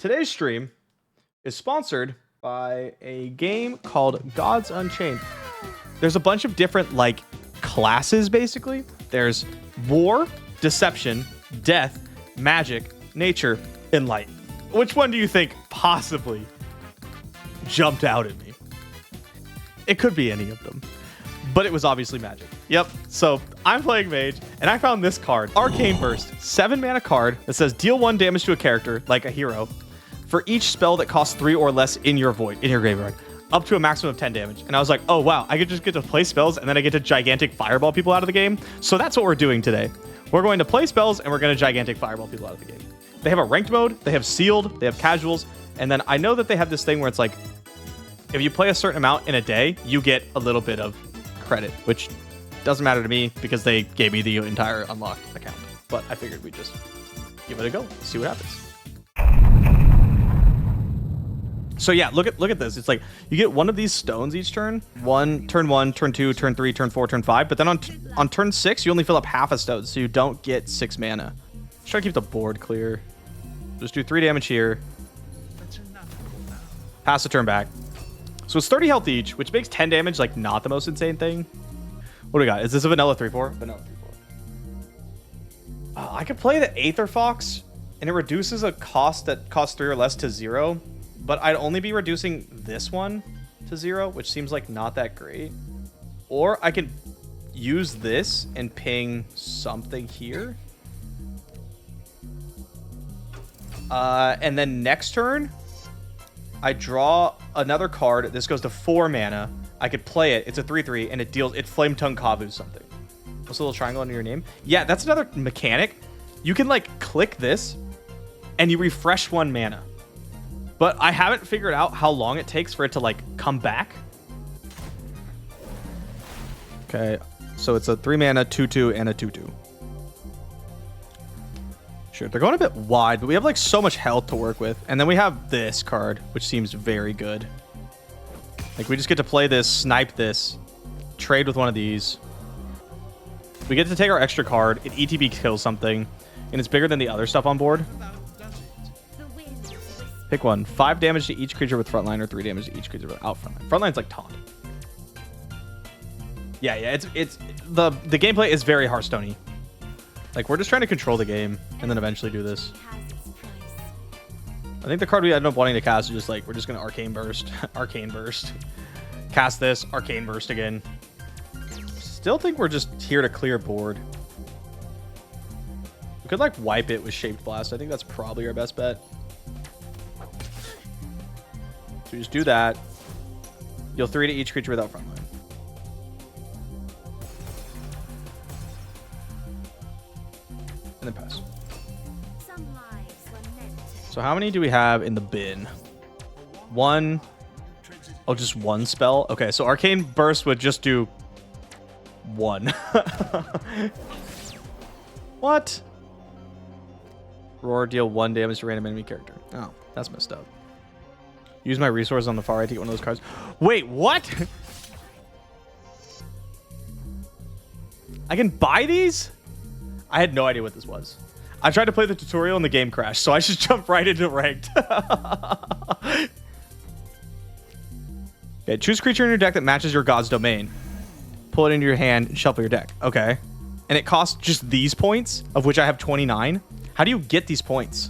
Today's stream is sponsored by a game called Gods Unchained. There's a bunch of different like classes basically. There's war, deception, death, magic, nature, and light. Which one do you think possibly jumped out at me? It could be any of them, but it was obviously magic. Yep. So I'm playing mage and I found this card, Arcane Burst, 7 mana card that says deal 1 damage to a character like a hero for each spell that costs 3 or less in your void, in your graveyard, up to a maximum of 10 damage. And I was like, oh wow, I could just get to play spells and then I get to gigantic fireball people out of the game. So that's what we're doing today. We're going to play spells and we're going to gigantic fireball people out of the game. They have a ranked mode, they have sealed, they have casuals, and then I know that they have this thing where it's like, if you play a certain amount in a day, you get a little bit of credit, which doesn't matter to me because they gave me the entire unlocked account. But I figured we'd just give it a go, see what happens. So yeah, look at this. It's like you get one of these stones each turn. Turn 1, turn 2, turn 3, turn 4, turn 5. But then on turn 6, you only fill up half a stone, so you don't get 6 mana. Let's try to keep the board clear. Just do 3 damage here. Pass the turn back. So it's 30 health each, which makes 10 damage like not the most insane thing. What do we got? Is this a vanilla 3/4? Vanilla 3/4. I could play the Aether Fox, and it reduces a cost that costs 3 or less to 0. But I'd only be reducing this one to 0, which seems like not that great. Or I could use this and ping something here. And then next turn, I draw another card. This goes to 4 mana. I could play it. It's a 3/3, and it Flame Tongue Kavu something. What's a little triangle under your name? Yeah, that's another mechanic. You can like click this, and you refresh 1 mana. But I haven't figured out how long it takes for it to like come back. Okay, so it's a 3 mana 2/2 and a 2/2. Sure, they're going a bit wide, but we have like so much health to work with. And then we have this card, which seems very good. Like we just get to play this, snipe this, trade with one of these. We get to take our extra card. It ETB kills something, and it's bigger than the other stuff on board. Pick one. 5 damage to each creature with frontline, or 3 damage to each creature without frontline. Frontline's like taunt. Yeah. It's the gameplay is very Hearthstone-y. Like we're just trying to control the game and then eventually do this. I think the card we end up wanting to cast is just like we're just gonna Arcane Burst, Arcane Burst, cast this, Arcane Burst again. Still think we're just here to clear board. We could like wipe it with Shaped Blast. I think that's probably our best bet. So just do that. Deal 3 to each creature without frontline. And then pass. So how many do we have in the bin? 1. Oh, just 1 spell? Okay, so Arcane Burst would just do 1. What? Roar, deal 1 damage to random enemy character. Oh, that's messed up. Use my resource on the far right to get one of those cards. Wait, what? I can buy these? I had no idea what this was. I tried to play the tutorial and the game crashed, so I should jump right into ranked. Okay, choose creature in your deck that matches your god's domain. Pull it into your hand and shuffle your deck. Okay. And it costs just these points, of which I have 29. How do you get these points?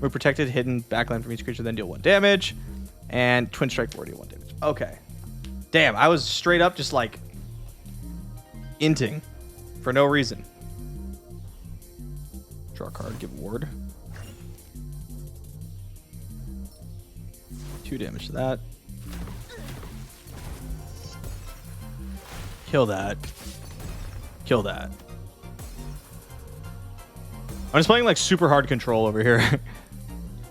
We're protected, hidden, backline from each creature, then deal 1 damage. And Twin Strike 4, deal 1 damage. Okay. Damn, I was straight up just like inting for no reason. Draw a card, give ward. 2 damage to that. Kill that. Kill that. I'm just playing like super hard control over here.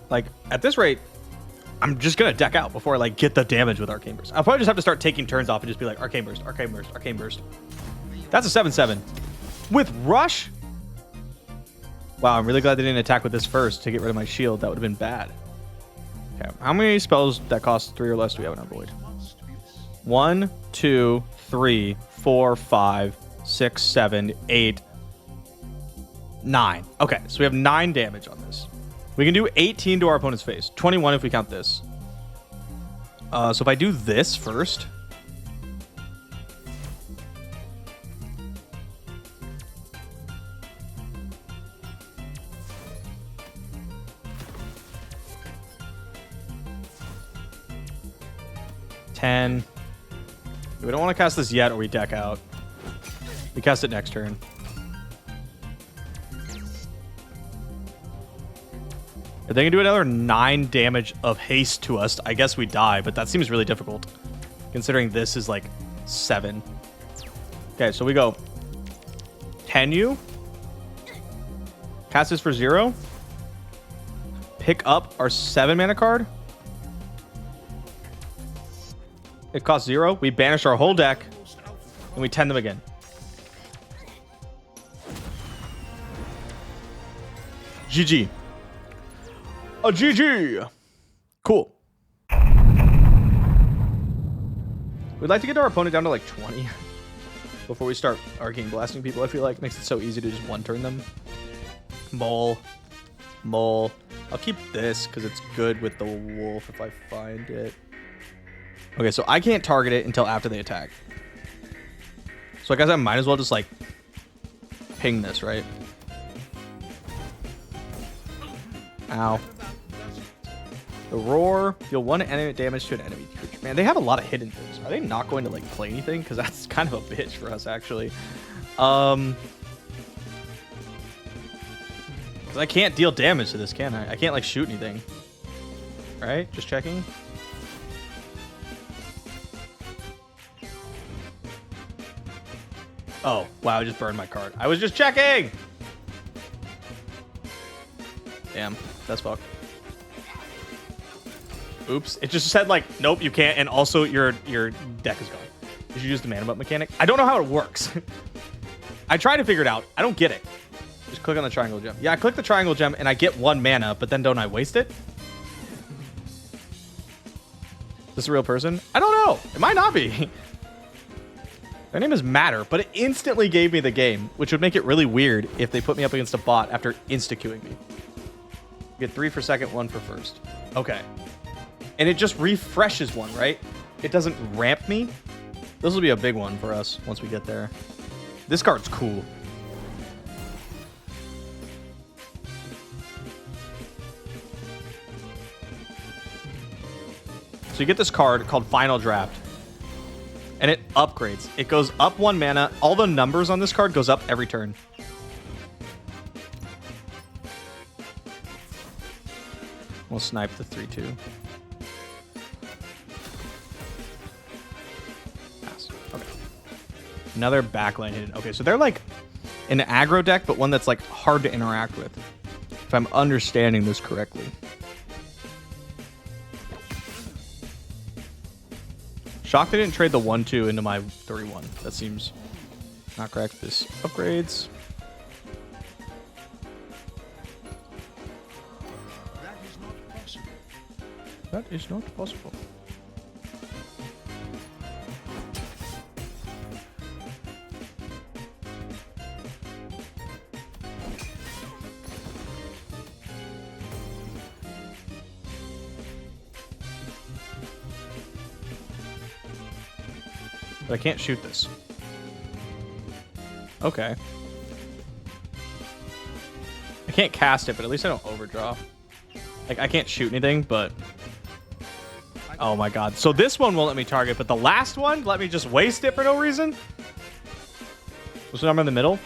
Like at this rate, I'm just gonna deck out before I like get the damage with Arcane Burst. I'll probably just have to start taking turns off and just be like Arcane Burst, Arcane Burst, Arcane Burst. That's a 7/7 with Rush. Wow, I'm really glad they didn't attack with this first to get rid of my shield. That would have been bad. Okay, how many spells that cost 3 or less do we have in our void? 1, 2, 3, 4, 5, 6, 7, 8, 9. Okay, so we have 9 damage on this. We can do 18 to our opponent's face. 21 if we count this. So if I do this first. $10. We don't want to cast this yet or we deck out. We cast it next turn. If they can do another 9 damage of haste to us, I guess we die, but that seems really difficult, considering this is like 7. Okay, so we go 10U. Cast this for 0. Pick up our 7 mana card. It costs 0. We banish our whole deck, and we 10 them again. GG. A GG. Cool. We'd like to get our opponent down to like 20 before we start arcane blasting people. I feel like it makes it so easy to just one-turn them. Mole. Mole. I'll keep this because it's good with the wolf if I find it. Okay, so I can't target it until after they attack. So I guess I might as well just like ping this, right? Ow. The roar. Deal 1 enemy damage to an enemy creature. Man, they have a lot of hidden things. Are they not going to like play anything? Because that's kind of a bitch for us, actually. Because I can't deal damage to this, can I? I can't like shoot anything. Right? Just checking. Oh, wow, I just burned my card. I was just checking! Damn, that's fucked. Oops. It just said, like, nope, you can't, and also your deck is gone. Did you use the mana bump mechanic? I don't know how it works. I tried to figure it out. I don't get it. Just click on the triangle gem. Yeah, I click the triangle gem, and I get 1 mana, but then don't I waste it? Is this a real person? I don't know. It might not be. Their name is Matter, but it instantly gave me the game, which would make it really weird if they put me up against a bot after insta-queuing me. Get 3 for second, 1 for first. Okay. And it just refreshes 1, right? It doesn't ramp me. This will be a big one for us once we get there. This card's cool. So you get this card called Final Draft. And it upgrades. It goes up 1 mana. All the numbers on this card goes up every turn. We'll snipe the 3/2. Pass. Okay. Another backline hidden. Okay, so they're like an aggro deck, but one that's like hard to interact with. If I'm understanding this correctly. Shocked they didn't trade the 1/2 into my 3/1. That seems not correct. This upgrades. That is not possible. But I can't shoot this. Okay. I can't cast it, but at least I don't overdraw. Like, I can't shoot anything, but... Oh my god. So this one won't let me target, but the last one let me just waste it for no reason? What's the number in the middle?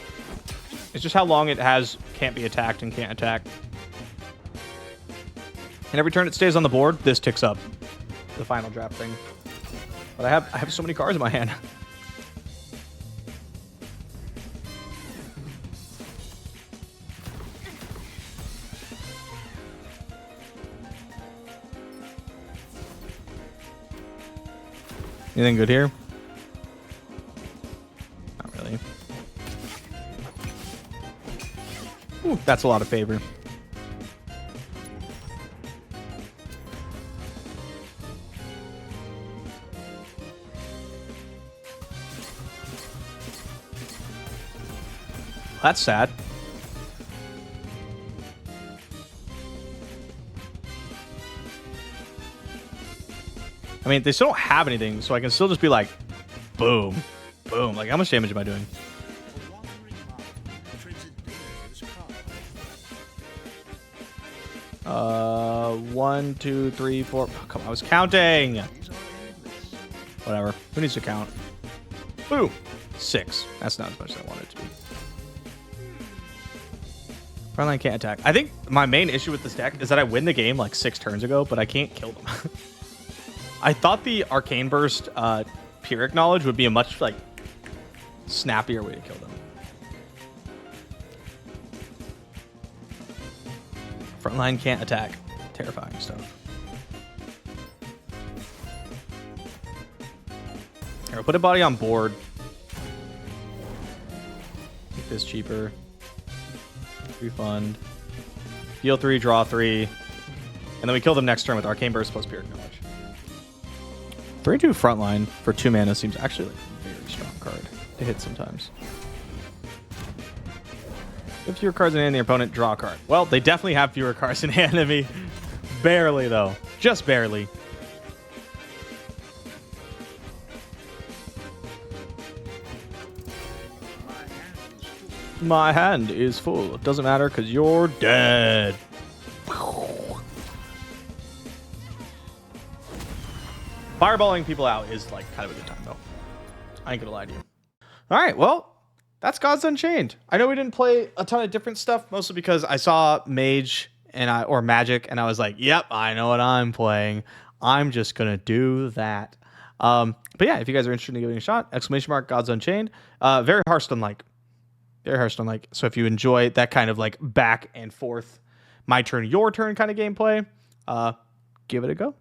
It's just how long it has can't be attacked and can't attack. And every turn it stays on the board, this ticks up. The final draft thing. But I have so many cards in my hand. Anything good here? Not really. Ooh, that's a lot of favor. That's sad. I mean, they still don't have anything, so I can still just be like, boom, boom. Like, how much damage am I doing? One, two, three, four. Oh, come on, I was counting. Whatever. Who needs to count? Boom. 6. That's not as much as I wanted it to be. Frontline can't attack. I think my main issue with this deck is that I win the game like 6 turns ago, but I can't kill them. I thought the Arcane Burst Pyrrhic Knowledge would be a much like snappier way to kill them. Frontline can't attack. Terrifying stuff. Here, we'll put a body on board. Make this cheaper. Refund. Heal 3, draw 3. And then we kill them next turn with Arcane Burst plus Pyrrhic Knowledge. 3-2 Frontline for 2 mana seems actually like a very strong card to hit sometimes. If fewer cards in hand, the opponent draw a card. Well, they definitely have fewer cards in hand than me. Barely, though. Just barely. My hand is full. It doesn't matter because you're dead. Fireballing people out is like kind of a good time, though. I ain't gonna lie to you. All right, well. That's Gods Unchained. I know we didn't play a ton of different stuff, mostly because I saw Mage or Magic, and I was like, "Yep, I know what I'm playing. I'm just gonna do that." But yeah, if you guys are interested in giving it a shot, ! Gods Unchained. Very Hearthstone-like. Very Hearthstone-like. So if you enjoy that kind of like back and forth, my turn, your turn kind of gameplay, give it a go.